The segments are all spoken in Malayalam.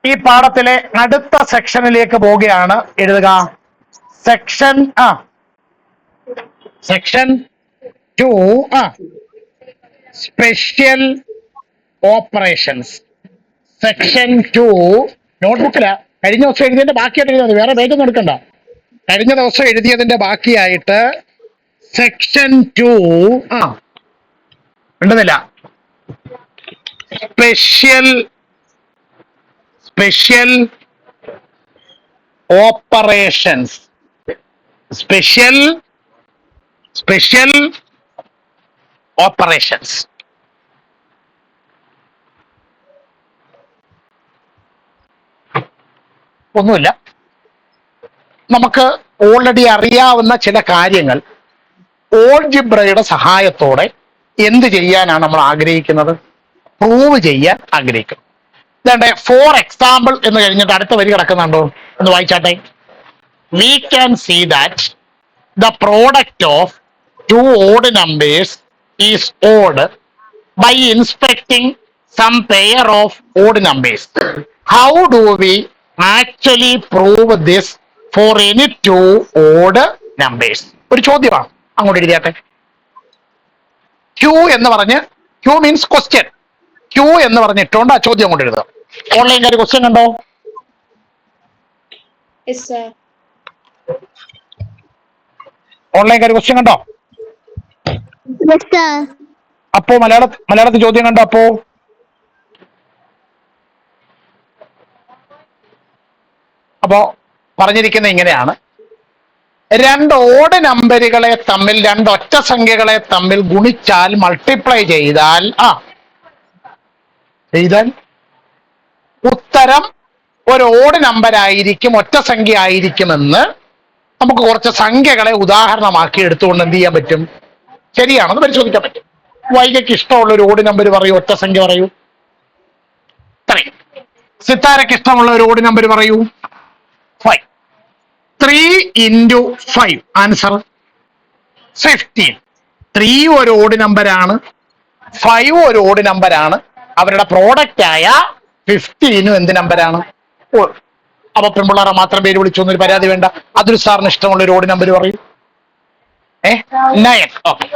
ഈ പാഠത്തിലെ അടുത്ത സെക്ഷനിലേക്ക് പോവുകയാണ്. എഴുതുക section section 2 special operations. Section 2 നോട്ട്ബുക്കില കഴിഞ്ഞ ദിവസം എഴുതിയതിന്റെ ബാക്കിയായിട്ട് എഴുതിയത്, വേറെ പേജൊന്നും എടുക്കണ്ട. കഴിഞ്ഞ ദിവസം എഴുതിയതിന്റെ ബാക്കിയായിട്ട് സെക്ഷൻ 2 ഉണ്ടെന്നില്ല. Special operations. Special operations. ഒന്നുമില്ല, നമുക്ക് ഓൾറെഡി അറിയാവുന്ന ചില കാര്യങ്ങൾ ഓൾജിബ്രയുടെ സഹായത്തോടെ എന്ത് ചെയ്യാനാണ് നമ്മൾ ആഗ്രഹിക്കുന്നത്? പ്രൂവ് ചെയ്യാൻ ആഗ്രഹിക്കും. ഇതേ ഫോർ എക്സാമ്പിൾ എന്ന് കഴിഞ്ഞിട്ട് അടുത്ത വരി കിടക്കുന്നുണ്ടോ എന്ന് വായിച്ചാട്ടെ. We can see that the product of two odd numbers is odd by inspecting some pair of odd numbers. How do we actually prove this for any two odd numbers? ഒരു ചോദ്യമാണ്, അങ്ങോട്ട് എഴുതിയാട്ടെ. ക്യൂ എന്ന് പറഞ്ഞ്, ക്യൂ മീൻസ് ക്വസ്റ്റ്യൻ, ക്യൂ എന്ന് പറഞ്ഞിട്ടുണ്ട് ആ ചോദ്യം കൊണ്ട് എഴുതുക. ഓൺലൈൻകാർ ക്വസ്റ്റ്യൻ കണ്ടോ? ഓൺലൈൻകാർ ക്വസ്റ്റ്യൻ കണ്ടോ? അപ്പോ മലയാളത്തിൽ ചോദ്യം കണ്ടോ? അപ്പോ പറഞ്ഞിരിക്കുന്നത് ഇങ്ങനെയാണ്: രണ്ട് ഓഡ് നമ്പറുകളെ തമ്മിൽ, രണ്ട് ഒറ്റ സംഖ്യകളെ തമ്മിൽ ഗുണിച്ചാൽ, മൾട്ടിപ്ലൈ ചെയ്താൽ ഉത്തരം ഒരു ഓഡ് നമ്പർ ആയിരിക്കും, ഒറ്റ സംഖ്യ ആയിരിക്കുമെന്ന് നമുക്ക് കുറച്ച് സംഖ്യകളെ ഉദാഹരണമാക്കി എടുത്തുകൊണ്ട് എന്ത് ചെയ്യാൻ പറ്റും? ശരിയാണെന്ന് പരിശോധിക്കാൻ പറ്റും. വൈകയ്ക്ക് ഇഷ്ടമുള്ള ഒരു ഓഡ് നമ്പർ പറയൂ, ഒറ്റ സംഖ്യ പറയൂ. സിത്താരയ്ക്ക് ഇഷ്ടമുള്ള ഒരു ഓഡ് നമ്പർ പറയൂ. 5. 3 into 5 ആൻസർ 15. 3 ഒരു ഓഡ് നമ്പറാണ്, 5 ഒരു ഓഡ് നമ്പറാണ്. അവരുടെ പ്രോഡക്റ്റ് ആയ 15 എന്ത് നമ്പറാണ്? അപ്പൊ പെൺപിള്ളാറെ മാത്രം പേര് വിളിച്ചൊന്നൊരു പരാതി വേണ്ട. അതൊരു സാറിന് ഇഷ്ടമുള്ള ഒരു ഓഡ് നമ്പർ പറയൂ. 9. ഓക്കെ.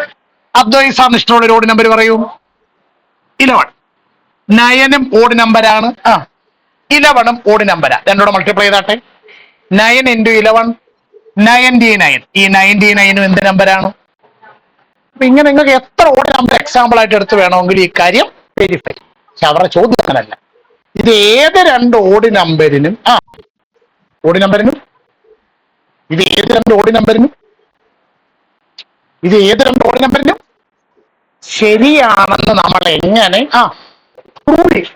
അദ്വൈത് സാറിന് ഇഷ്ടമുള്ള ഒരു ഓഡ് നമ്പർ പറയൂ. 11. 9 ഓഡ് നമ്പറാണ്, 11 ഓഡ് നമ്പരാ. രണ്ടോടെ മൾട്ടിപ്ലൈ ചെയ്താട്ടെ. 9 into 11 99. ഈ 99 എന്ത് നമ്പരാണ്? അപ്പൊ ഇങ്ങനെ നിങ്ങൾക്ക് എത്ര ഓഡ് നമ്പർ എക്സാമ്പിൾ ആയിട്ട് എടുത്ത് വേണമെങ്കിൽ ഈ കാര്യം വെരിഫൈ. പക്ഷെ അവരുടെ ചോദ്യം അങ്ങനല്ല. ഇത് ഏത് രണ്ട് ഓഡ് നമ്പറിനും ഇത് ഏത് രണ്ട് ഓഡ് നമ്പറിനും ശരിയാണെന്ന് നമ്മൾ എങ്ങനെ പ്രൂവ് ചെയ്യും?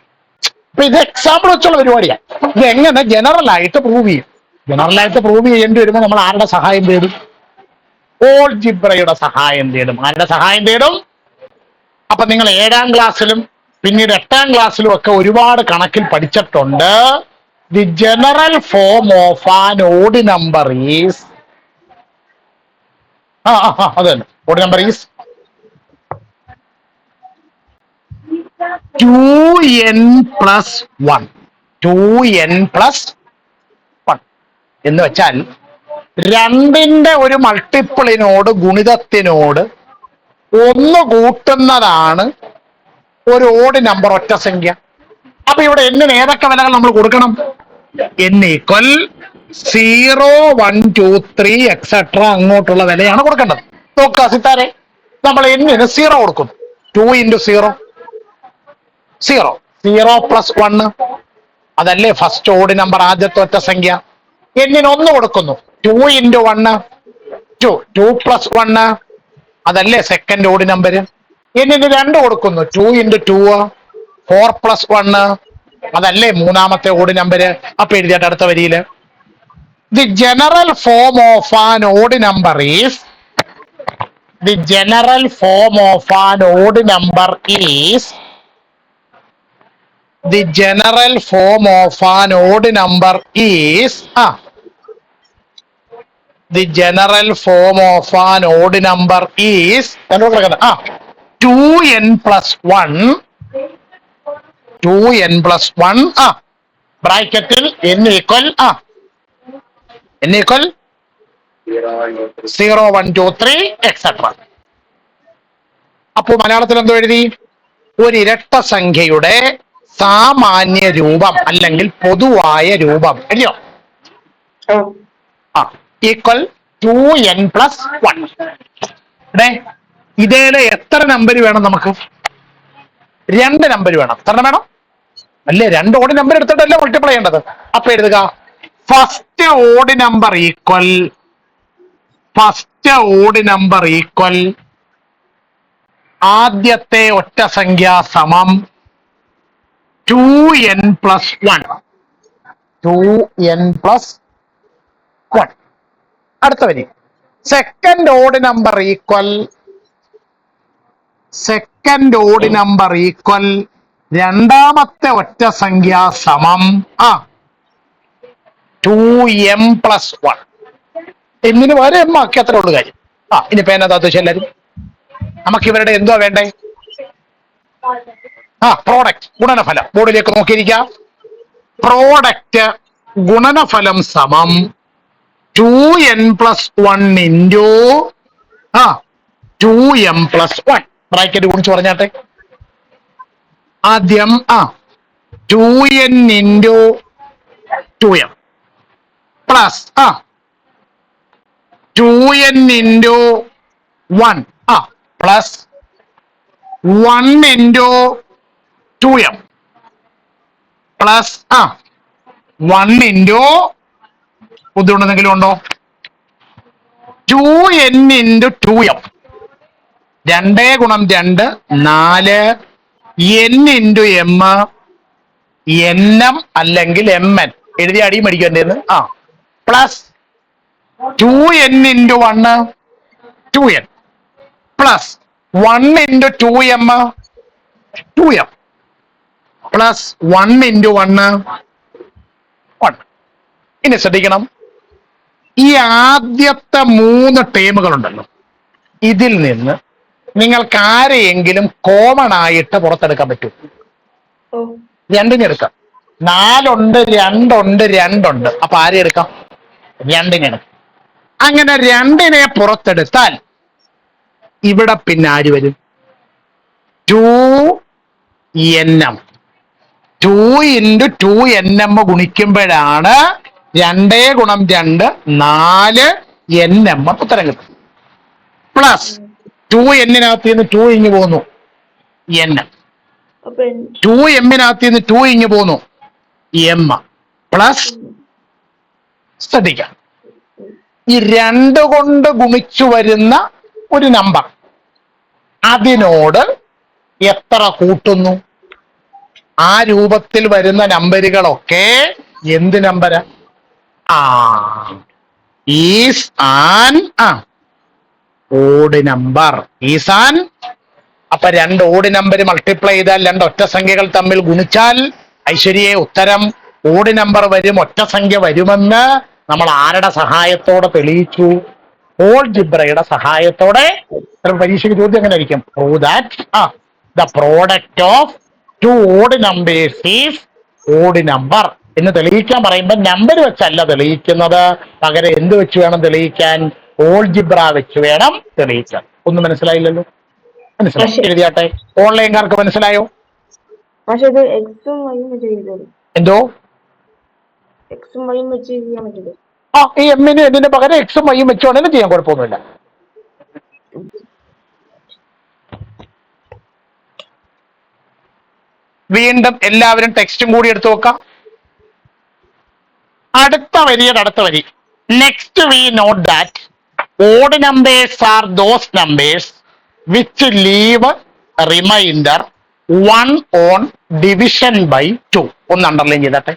അപ്പൊ ഇത് എക്സാമ്പിൾ വെച്ചുള്ള പരിപാടിയാണ്. ഇത് എങ്ങനെ ജനറൽ ആയിട്ട് പ്രൂവ് ചെയ്യും? ജനറൽ ആയിട്ട് പ്രൂവ് ചെയ്യേണ്ടി വരുമ്പോൾ നമ്മൾ ആരുടെ സഹായം തേടും? ഓൾജിബ്രയുടെ സഹായം തേടും. ആരുടെ സഹായം തേടും? അപ്പൊ നിങ്ങൾ 7ാം ക്ലാസ്സിലും പിന്നീട് 8ാം ക്ലാസ്സിലും ഒക്കെ ഒരുപാട് കണക്കിൽ പഠിച്ചിട്ടുണ്ട്. The general form of an odd number is അത് തന്നെ, odd number is 2n plus 1. 2n plus 1 എന്ന് വെച്ചാൽ രണ്ടിന്റെ ഒരു മൾട്ടിപ്പിളിനോട്, ഗുണിതത്തിനോട് 1 കൂട്ടുന്നതാണ് ഒരു ഓഡ് നമ്പർ, ഒറ്റ സംഖ്യ. അപ്പൊ ഇവിടെ എന്നിന് ഏതൊക്കെ വിലകൾ നമ്മൾ കൊടുക്കണം? n equal 0, 1, 2, 3 എക്സെട്ര അങ്ങോട്ടുള്ള വിലയാണ് കൊടുക്കേണ്ടത്. നോക്കുക സിത്താരെ, നമ്മൾ എന്നിന് 0 കൊടുക്കുന്നു. 2 into 0 0. 0 plus 1 അതല്ലേ ഫസ്റ്റ് ഓഡ് നമ്പർ, ആദ്യത്തെ ഒറ്റ സംഖ്യ. എന്നിന് 1 കൊടുക്കുന്നു. 2 into 1 2. 2 plus 1 അതല്ലേ സെക്കൻഡ് ഓഡ് നമ്പർ. എന്നിന് 2 കൊടുക്കുന്നു. 2 into 2 4 plus 1 അതല്ലേ മൂന്നാമത്തെ ഓഡ് നമ്പർ. അപ്പൊ എഴുതിയിട്ട് അടുത്ത വരിയില് the general form of an odd number is the general form of an odd number is the general form of an odd number is the general form of an odd number is 2n plus 1 2n plus 1 ബ്രാക്കറ്റിൽ n equal n equal 0 1 2 3 etcetera. അപ്പോ മലയാളത്തിൽ എന്തോ എഴുതി? ഒരു ഇരട്ട സംഖ്യയുടെ സാമാന്യ രൂപം അല്ലെങ്കിൽ പൊതുവായ രൂപം എഴുതിയോ? Equal 2n+1. ഇതേലെ എത്ര നമ്പർ വേണം നമുക്ക്? 2 നമ്പർ വേണം. എത്ര വേണം? അല്ലേ, 2 ഓഡ് നമ്പർ എടുത്തിട്ടല്ലേ മൾട്ടിപ്ലൈ ചെയ്യേണ്ടത്. അപ്പൊ എഴുതുക, ഫസ്റ്റ് ഓഡ് നമ്പർ ഈക്വൽ ആദ്യത്തെ ഒറ്റ സംഖ്യ സമം 2n+1. 2n+1. അടുത്ത വരി, സെക്കൻഡ് ഓഡ് നമ്പർ ഈക്വൽ രണ്ടാമത്തെ ഒറ്റ സംഖ്യ സമം 2m+1. എന്നിന് വരെ എം ആക്കി, അത്ര ഉള്ളു കാര്യം. ഇനി പേനകത്ത് എല്ലാവരും നമുക്ക് ഇവരുടെ എന്തുവാ വേണ്ടേ? പ്രോഡക്റ്റ്, ഗുണനഫലം. ബോർഡിലേക്ക് നോക്കിയിരിക്കാം. പ്രോഡക്റ്റ് ഗുണനഫലം സമം 2n+1 ഇൻറ്റു 2m+1. ബ്രാക്കറ്റ് കുറിച്ച് പറഞ്ഞാട്ടെ. ആദ്യം 2n into 2m plus 2n into 1 plus 1 into 2m plus 1 into ബുദ്ധിമുട്ടെന്തെങ്കിലും ഉണ്ടോ? 2n into 2m. 2 ഗുണം 2 4. n ഇൻറ്റു m nm അല്ലെങ്കിൽ mn എഴുതി അടി മടിക്കേണ്ടതെന്ന്. Plus 2n into 1 2n plus 1 into 2m 2m plus 1 into 1 1. ഇനി ശ്രദ്ധിക്കണം, ഈ ആദ്യത്തെ 3 ടേമുകളുണ്ടല്ലോ, ഇതിൽ നിന്ന് നിങ്ങൾക്ക് ആരെയെങ്കിലും കോമൺ ആയിട്ട് പുറത്തെടുക്കാൻ പറ്റും? 2നെ എടുക്കാം. 4 ഉണ്ട്, 2 ഉണ്ട്, 2 ഉണ്ട്. അപ്പൊ ആരെ എടുക്കാം? 2നെ എടുക്കാം. അങ്ങനെ 2നെ പുറത്തെടുത്താൽ ഇവിടെ പിന്നെ ആര് വരും? 2nm. 2 ഇൻറ്റു 2nm ഗുണിക്കുമ്പോഴാണ് 2 ഗുണം 2 4 nm ഉത്തരം കിട്ടും. പ്ലസ് 2n-നകത്ത് നിന്ന് 2 ഇങ്ങ് പോന്നു n. 2m-നകത്ത് നിന്ന് 2 ഇങ്ങ് പോന്നു m. പ്ലസ് ശ്രദ്ധിക്കാം, ഈ 2 കൊണ്ട് ഗുണിച്ചു വരുന്ന ഒരു നമ്പർ അതിനോട് എത്ര കൂട്ടുന്നു? ആ രൂപത്തിൽ വരുന്ന നമ്പറുകളൊക്കെ എന്ത് നമ്പരാ? Is an odd number. Is an. അപ്പൊ 2 ഓഡ് നമ്പർ മൾട്ടിപ്ലൈ ചെയ്താൽ 2 ഒറ്റ സംഖ്യകൾ തമ്മിൽ ഗുണിച്ചാൽ ഐശ്വര്യയെ ഉത്തരം ഓഡ് നമ്പർ വരും, ഒറ്റ സംഖ്യ വരുമെന്ന് നമ്മൾ ആരുടെ സഹായത്തോടെ തെളിയിച്ചു? ഓൾജിബ്രയുടെ സഹായത്തോടെ. പരീക്ഷയ്ക്ക് ചോദ്യം എങ്ങനെ ആയിരിക്കും? Prove that the product of 2 odd numbers is odd number എന്ന് തെളിയിക്കാൻ പറയുമ്പോൾ നമ്പർ വെച്ചല്ല തെളിയിക്കുന്നത്, പകരം എന്ത് വെച്ച് വേണം തെളിയിക്കാൻ? ഓൾജിബ്ര വെച്ച് വേണം തെളിയിക്കാൻ. ഒന്നും മനസ്സിലായില്ലല്ലോ? മനസ്സിലായി? എഴുതിയാട്ടെ. ഓൺലൈൻകാർക്ക് മനസ്സിലായോ? എന്തോ? ഈ എമ്മിന് എന്നിന്റെ പകരം എക്സും വൈയും വെച്ചോണ്ടെങ്കിലും ചെയ്യാൻ കുഴപ്പമൊന്നുമില്ല. വീണ്ടും എല്ലാവരും ടെക്സ്റ്റും കൂടി എടുത്തു നോക്കാം. അടുത്ത വരി. Next we note that odd numbers are those numbers which leave remainder 1 on division by 2. ഒന്ന് അണ്ടർലൈൻ ചെയ്തട്ടെ.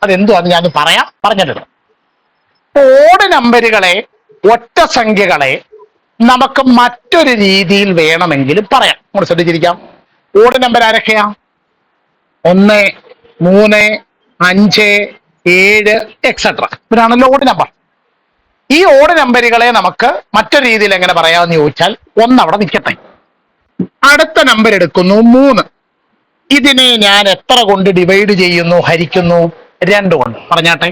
അതെന്തോ അത് ഞാൻ പറയാം, പറഞ്ഞിട്ടുണ്ട്. ഓഡ് നമ്പറുകളെ, ഒറ്റ സംഖ്യകളെ നമുക്ക് മറ്റൊരു രീതിയിൽ വേണമെങ്കിലും പറയാം. നമ്മൾ ശ്രദ്ധിച്ചിരിക്കാം. ഓഡ് നമ്പർ ആരൊക്കെയാ? 1 3 5 7 എക്സെട്ര. ഇവരാണല്ലോ ഓഡ് നമ്പർ. ഈ ഓഡ് നമ്പറുകളെ നമുക്ക് മറ്റൊരു രീതിയിൽ എങ്ങനെ പറയാമെന്ന് ചോദിച്ചാൽ, 1 അവിടെ നിൽക്കട്ടെ. അടുത്ത നമ്പർ എടുക്കുന്നു 3. ഇതിനെ ഞാൻ എത്ര കൊണ്ട് ഡിവൈഡ് ചെയ്യുന്നു, ഹരിക്കുന്നു? 2 കൊണ്ട്. പറഞ്ഞാട്ടെ.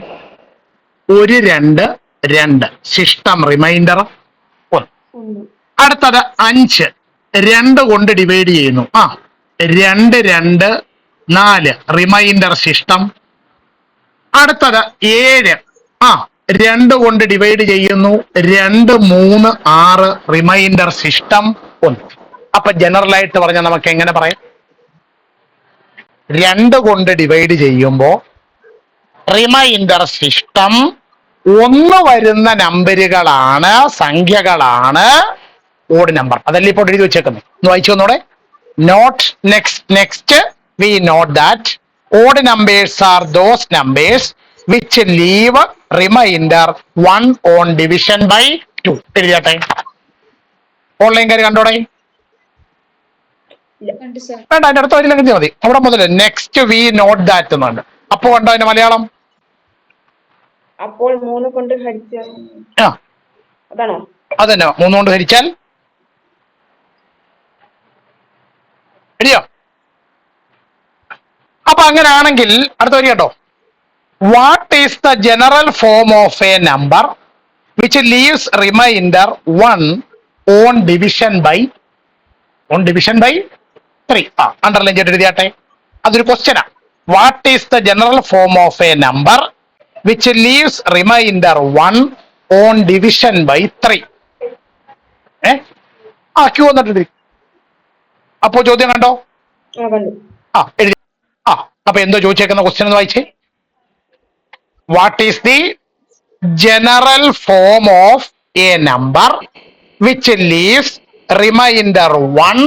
1 2 2 ശിഷ്ടം റിമൈൻഡർ 1. അടുത്തത് 5 2 കൊണ്ട് ഡിവൈഡ് ചെയ്യുന്നു. 2 2 4 റിമൈൻഡർ ശിഷ്ടം. അടുത്തത് 7 2 കൊണ്ട് ഡിവൈഡ് ചെയ്യുന്നു. 2 3 6 റിമൈൻഡർ ശിഷ്ടം 1. അപ്പൊ ജനറൽ ആയിട്ട് പറഞ്ഞാൽ നമുക്ക് എങ്ങനെ പറയാം? 2 കൊണ്ട് ഡിവൈഡ് ചെയ്യുമ്പോ റിമൈൻഡർ ശിഷ്ടം 1 വരുന്ന നമ്പറുകളാണ്, സംഖ്യകളാണ് ഓഡ് നമ്പർ. അതല്ലേ ഇപ്പോൾ എഴുതി വെച്ചേക്കുന്നത്. ഒന്ന് വായിച്ചു വന്നോടെ. Note next we note that odd numbers are those numbers which leave remainder 1 on division by 2. എഴുതിയാട്ടെ. ഓൺലൈൻകാർ കണ്ടോടെ? വേണ്ട, അതിന്റെ അടുത്ത വരില്ലെങ്കിൽ മതി. അവിടെ മുതൽ നെക്സ്റ്റ് വി നോട്ട് ദാറ്റ് എന്നുണ്ട്. അപ്പൊ കണ്ടോ അതിന്റെ മലയാളം? അപ്പോൾ 3 കൊണ്ട് ഹരിച്ചാൽ അതാണോ? അതന്നെ, 3 കൊണ്ട് ഹരിച്ചാൽ എഴുതിയോ? അപ്പൊ അങ്ങനെയാണെങ്കിൽ അടുത്ത വരി കേട്ടോ. What is the general form of a number which leaves remainder 1 on division by 3? Underline ചെയ്ത് എഴുതിയാട്ടെ. അതൊരു ക്വസ്റ്റ്യനാ. What is the general form of a number which leaves remainder 1 on division by 3? Q വന്നിട്ടുണ്ട്. അപ്പോ ചോദ്യം കണ്ടോ? എഴുതി. അപ്പൊ എന്തോ ചോദിച്ചേക്കുന്ന ക്വസ്റ്റ്യൻ എന്ന് വായിച്ചേ. What is the general form of a number which leaves remainder 1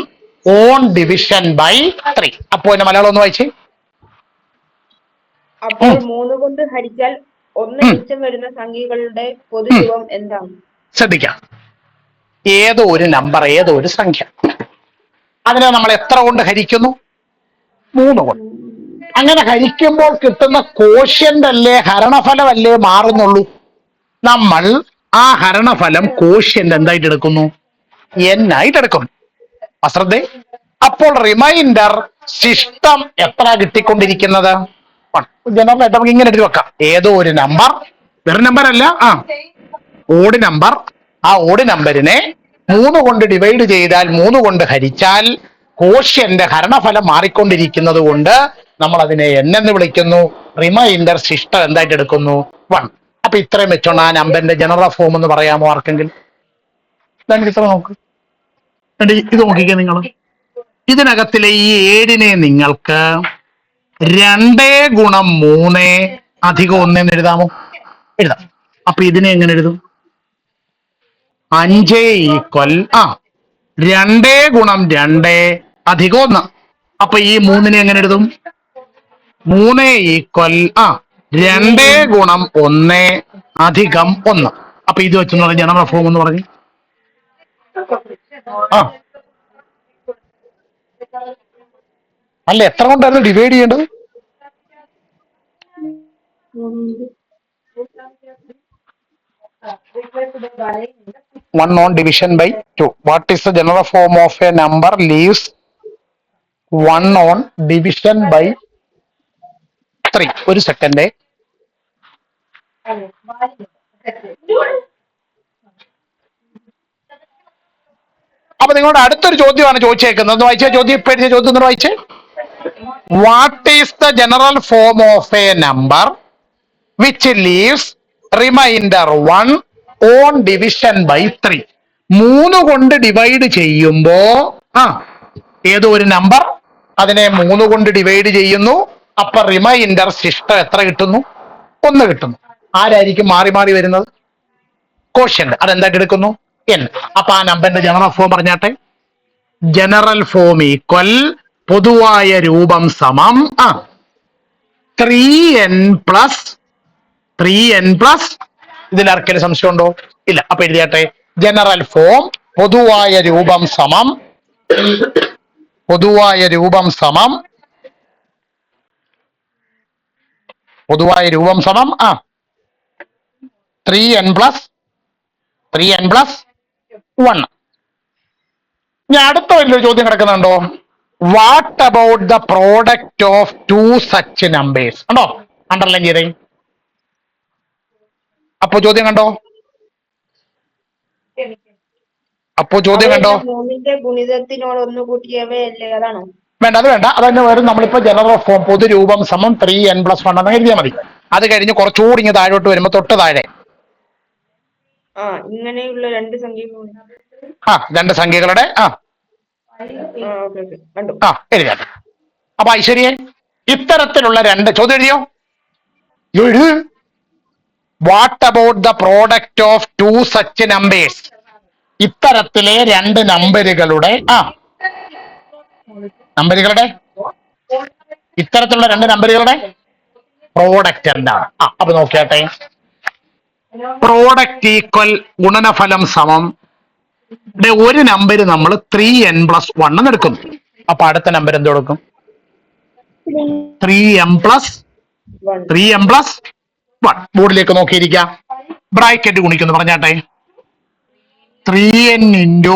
on division by 3? അപ്പോ എന്റെ മലയാളം ഒന്ന് വായിച്ചേ. അപ്പോൾ 3 കൊണ്ട് ഹരിച്ചാൽ 1 മിച്ചം വരുന്ന സംഖ്യകളുടെ പൊതുരൂപം എന്താണ്? ശ്രദ്ധിക്കാം. ഏതോ ഒരു നമ്പർ, ഏതോ ഒരു സംഖ്യ, അതിനെ നമ്മൾ എത്ര കൊണ്ട് ഹരിക്കുന്നു? 3 കൊണ്ട്. അങ്ങനെ ഹരിക്കുമ്പോൾ കിട്ടുന്ന കോഷ്യന്റ് അല്ലേ, ഹരണഫലമല്ലേ മാറുന്നുള്ളൂ. നമ്മൾ ആ ഹരണഫലം കോഷ്യന്റ് എന്തായിട്ട് എടുക്കുന്നു? n ആയിട്ട് എടുക്കുന്നു. അശ്രദ്ധേ. അപ്പോൾ റിമൈൻഡർ ശിഷ്ടം എത്ര കിട്ടിക്കൊണ്ടിരിക്കുന്നത്? ജനറൽ ആയിട്ട് നമുക്ക് ഇങ്ങനെ എഴുതി വെക്കാം. ഏതോ ഒരു നമ്പർ, വെറും നമ്പർ അല്ല, ഓഡ് നമ്പർ. ആ ഓഡ് നമ്പറിനെ 3 കൊണ്ട് ഡിവൈഡ് ചെയ്താൽ, 3 കൊണ്ട് ഹരിച്ചാൽ കോഷ്യന്റ് ഹരണഫലം മാറിക്കൊണ്ടിരിക്കുന്നത് കൊണ്ട് നമ്മൾ അതിനെ n എന്ന് വിളിക്കുന്നു. റിമൈൻഡർ ശിഷ്ടം എന്തായിട്ട് എടുക്കുന്നു? 1. അപ്പൊ ഇത്രയും വെച്ചോണ്ട് ആ നമ്പറിന്റെ ജനറൽ ഫോം എന്ന് പറയാമോ ആർക്കെങ്കിലും? ഇത്ര നോക്ക്. ഇത് നോക്കിക്കേ നിങ്ങൾ. ഇതിനകത്തിലെ ഈ 7നെ നിങ്ങൾക്ക് 2 ഗുണം 3 അധികം 1 എന്ന് എഴുതാമോ? എഴുതാം. അപ്പൊ ഇതിനെ എങ്ങനെ എഴുതും? 5 ഈക്വൽ 2 ഗുണം 2 അധികം 1. അപ്പൊ ഈ 3നെ എങ്ങനെ എഴുതും? 3 ഈക്വൽ 2 ഗുണം 1 അധികം 1. അപ്പൊ ഇത് വെച്ചെന്ന് പറഞ്ഞ ജനറൽ ഫോം എന്ന് പറഞ്ഞു. അല്ല, എത്ര കൊണ്ടായിരുന്നു ഡിവൈഡ് ചെയ്യേണ്ടത്? 1 on division by 2. What is the general form of a number leaves 1 on division by 3? ഒരു സെക്കൻഡ്. അപ്പൊ നിങ്ങളുടെ അടുത്തൊരു ചോദ്യമാണ് ചോദിച്ചേക്കുന്നത്. വായിച്ച ചോദ്യം, ഇപ്പൊ എഴുതിയ ചോദ്യം ഒന്ന് വായിച്ചേ. What is the general form of a number which leaves remainder 1 on division by 3? 3 കൊണ്ട് ഡിവൈഡ് ചെയ്യുമ്പോ ഏതോ ഒരു നമ്പർ, അതിനെ 3 കൊണ്ട് ഡിവൈഡ് ചെയ്യുന്നു. അപ്പൊ റിമൈൻഡർ ശിഷ്ടം എത്ര കിട്ടുന്നു? 1 കിട്ടുന്നു. ആരായിരിക്കും മാറി മാറി വരുന്നത്? കോഷ്യന്റ്. അതെന്തായിട്ട് എടുക്കുന്നു? n. അപ്പൊ ആ നമ്പറിന്റെ ജനറൽ ഫോം പറഞ്ഞാട്ടെ. ജനറൽ ഫോം ഈക്വൽ പൊതുവായ രൂപം സമം 3n പ്ലസ് ഇതിൽ ആർക്കെങ്കിലും സംശയം ഉണ്ടോ? ഇല്ല. അപ്പൊ എഴുതിയാട്ടെ. ജനറൽ ഫോം പൊതുവായ രൂപം സമം 3n പ്ലസ് 1. ഇനി അടുത്ത വലിയൊരു ചോദ്യം കിടക്കുന്നുണ്ടോ? What about the product of two such numbers? കണ്ടോ, അണ്ടർലൈൻ ചെയ്തേ. അപ്പോ ചോദ്യം കണ്ടോ? അപ്പോ ചോദ്യം കണ്ടോ? അവയെല്ലാം 3ന്റെ ഗുണിതത്തിനോട് ഒന്ന് കൂട്ടിയവയല്ലേ, അതാണോ? വേണ്ട, അത് വേണ്ട, അതന്നെ വരും. നമ്മളിപ്പോ ജനറൽ ഫോം പൊതുരൂപം സമം 3n+1 എന്ന് എഴുതിയാൽ മതി. അത് കഴിഞ്ഞ് കുറച്ചുകൂടി ഇങ്ങ് താഴോട്ട് വരുമ്പോ തൊട്ട് താഴെ ഇങ്ങനെയുള്ള രണ്ട് സംഖ്യകളുണ്ട്. രണ്ട് സംഖ്യകളുടെ കണ്ടു. എഴുതാം. അപ്പൊ ഐശ്വര്യെ, ഇത്തരത്തിലുള്ള രണ്ട് ചോദ്യം എഴുതിയോ? എഴുത്. What about the product of two such numbers? ഇത്തരത്തിലെ രണ്ട് നമ്പറുകളുടെ ഇത്തരത്തിലുള്ള രണ്ട് നമ്പറുകളുടെ പ്രോഡക്റ്റ് എന്താണ്? അപ്പൊ നോക്കിയാട്ടെ. പ്രോഡക്റ്റ് ഈക്വൽ ഗുണനഫലം സമം ഒരു നമ്പർ നമ്മൾ 3n+1 എന്ന് എടുക്കുന്നു. അപ്പൊ അടുത്ത നമ്പർ എന്ത് കൊടുക്കും? 3m+1. ബോർഡിലേക്ക് നോക്കിയിരിക്കാം. ബ്രാക്കറ്റ് ഗുണിക്കുന്നു പറഞ്ഞാട്ടെ. 3n ×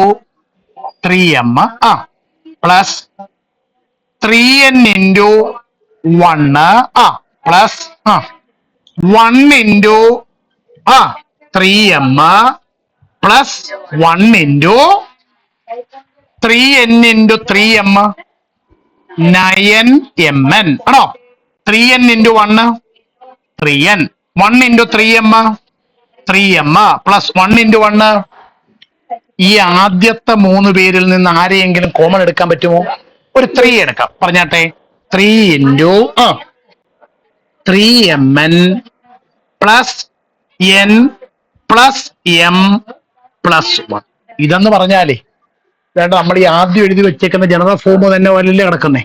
3m plus 3n × 1 plus 1 × 3m plus 1 × 3n × 3m 9mn ആണോ? 3n × 1 3n, 1 × 3m 3m plus 1 × 1. ഈ ആദ്യത്തെ 3 പേരിൽ നിന്ന് ആരെയെങ്കിലും കോമൺ എടുക്കാൻ പറ്റുമോ? ഒരു 3 എടുക്കാം. പറഞ്ഞാട്ടെ. 3 × 3mn plus n plus m plus 1. ഇതെന്ന് പറഞ്ഞാലേ വേണ്ട, നമ്മൾ ഈ ആദ്യം എഴുതി വെച്ചേക്കുന്ന ജനറൽ ഫോം തന്നെ വല്ലേ കിടക്കുന്നേ.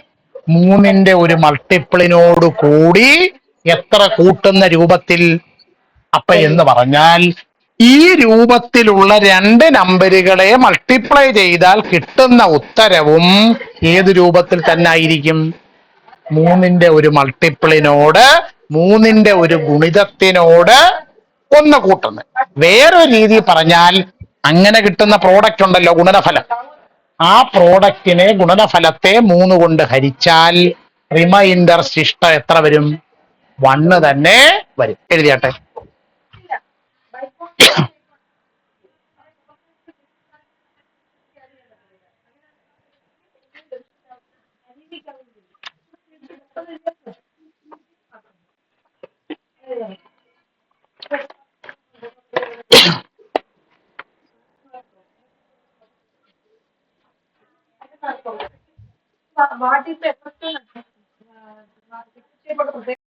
3ന്റെ ഒരു മൾട്ടിപ്പിളിനോട് കൂടി എത്ര കൂട്ടുന്ന രൂപത്തിൽ? അപ്പൊ എന്ന് പറഞ്ഞാൽ ഈ രൂപത്തിലുള്ള രണ്ട് നമ്പറുകളെ മൾട്ടിപ്ലൈ ചെയ്താൽ കിട്ടുന്ന ഉത്തരവും ഏത് രൂപത്തിൽ തന്നെ ആയിരിക്കും? 3ന്റെ ഒരു മൾട്ടിപ്പിളിനോട് 3ന്റെ ഒരു ഗുണിതത്തിനോട് ഒന്ന് കൂട്ടുന്നത്. വേറൊരു രീതി പറഞ്ഞാൽ അങ്ങനെ കിട്ടുന്ന പ്രോഡക്റ്റ് ഉണ്ടല്ലോ, ഗുണനഫലം. ആ പ്രോഡക്റ്റിനെ, ഗുണനഫലത്തെ 3 കൊണ്ട് ഹരിച്ചാൽ റിമൈൻഡർ ശിഷ്ടം എത്ര വരും? 1 തന്നെ വരും. എഴുതിയാട്ടെ. What is the effect?